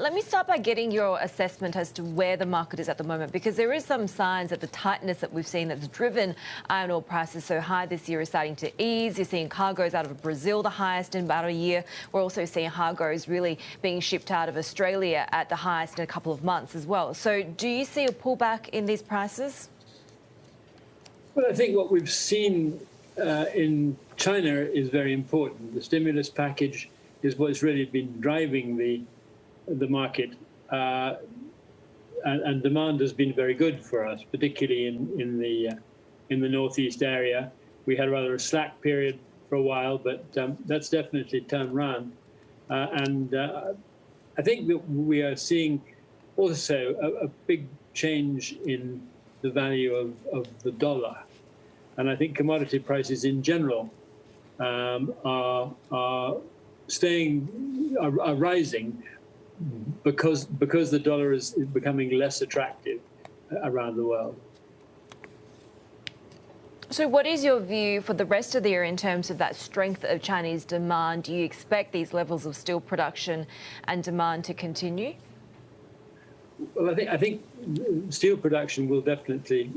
Let me start by getting your assessment as to where the market is at the moment, because there is some signs that the tightness that we've seen that's driven iron ore prices so high this year is starting to ease. You're seeing cargoes out of Brazil, the highest in about a year. We're also seeing cargoes really being shipped out of Australia at the highest in a couple of months as well. So do you see a pullback in these prices? Well, I think what we've seen in China is very important. The stimulus package is what's really been driving the market, and demand has been very good for us, particularly in the northeast area. We had rather a slack period for a while, but that's definitely turned around. I think that we are seeing also a big change in the value of the dollar, and I think commodity prices in general are rising. Because the dollar is becoming less attractive around the world. So what is your view for the rest of the year in terms of that strength of Chinese demand? Do you expect these levels of steel production and demand to continue? Well, I think steel production will definitely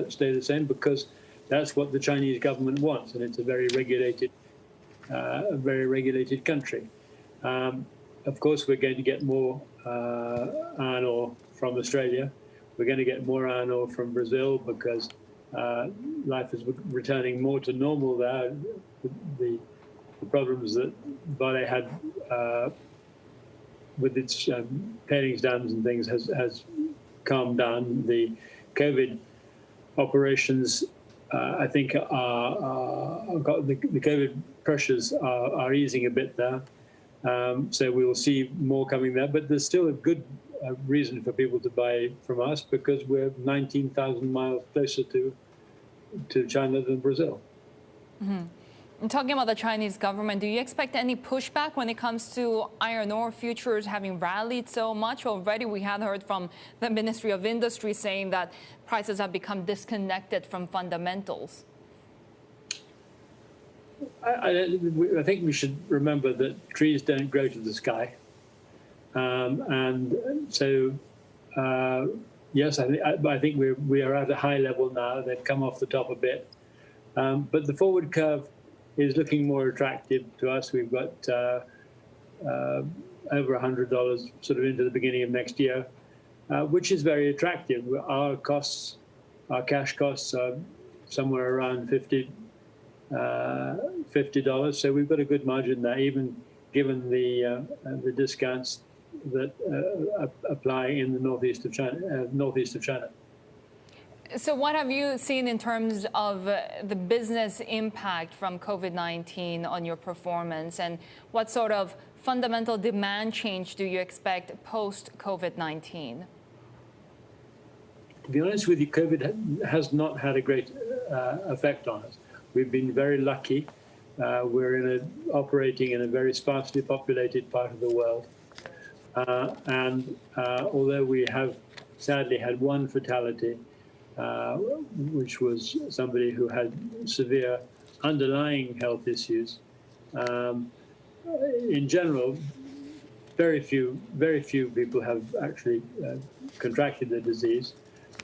stay the same, because that's what the Chinese government wants, and it's a very regulated country. Of course, we're going to get more iron ore from Australia. We're going to get more iron ore from Brazil, because life is returning more to normal there. The problems that Vale had with its tailings dams and things has calmed down. The COVID operations, I think, the COVID pressures are easing a bit there. So we will see more coming there, but there's still a good reason for people to buy from us, because we're 19,000 miles closer to China than Brazil. Mm-hmm. And talking about the Chinese government, do you expect any pushback when it comes to iron ore futures having rallied so much? Already we had heard from the Ministry of Industry saying that prices have become disconnected from fundamentals. I think we should remember that trees don't grow to the sky, and so yes, I think we are at a high level now. They've come off the top a bit, but the forward curve is looking more attractive to us. We've got over $100 sort of into the beginning of next year, which is very attractive. Our cash costs are somewhere around $50. So we've got a good margin there, even given the discounts that apply in the northeast of China. So what have you seen in terms of the business impact from COVID-19 on your performance, and what sort of fundamental demand change do you expect post-COVID-19? To be honest with you, COVID has not had a great effect on us. We've been very lucky. We're operating in a very sparsely populated part of the world. And although we have sadly had one fatality, which was somebody who had severe underlying health issues, in general, very few people have actually contracted the disease.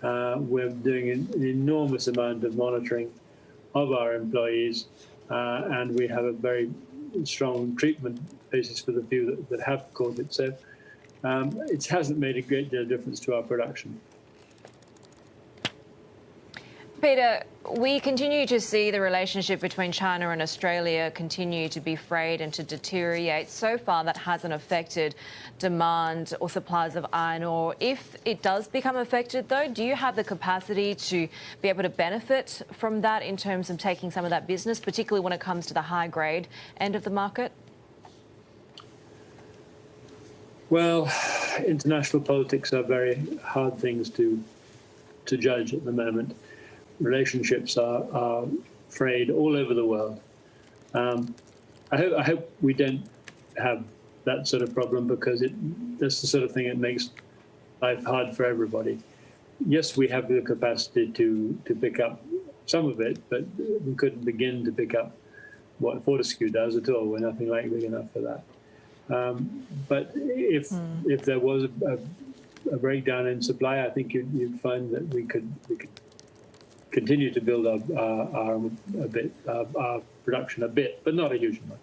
We're doing an enormous amount of monitoring of our employees, and we have a very strong treatment basis for the few that have caught it. So it hasn't made a great deal of difference to our production. Peter, we continue to see the relationship between China and Australia continue to be frayed and to deteriorate. So far, that hasn't affected demand or supplies of iron ore. If it does become affected, though, do you have the capacity to be able to benefit from that in terms of taking some of that business, particularly when it comes to the high-grade end of the market? Well, international politics are very hard things to judge at the moment. Relationships are frayed all over the world. I hope we don't have that sort of problem, because that's the sort of thing that makes life hard for everybody. Yes, we have the capacity to pick up some of it, but we couldn't begin to pick up what Fortescue does at all. We're nothing like big enough for that. But if there was a breakdown in supply, I think you'd find that we could continue to build our production a bit, but not a huge amount.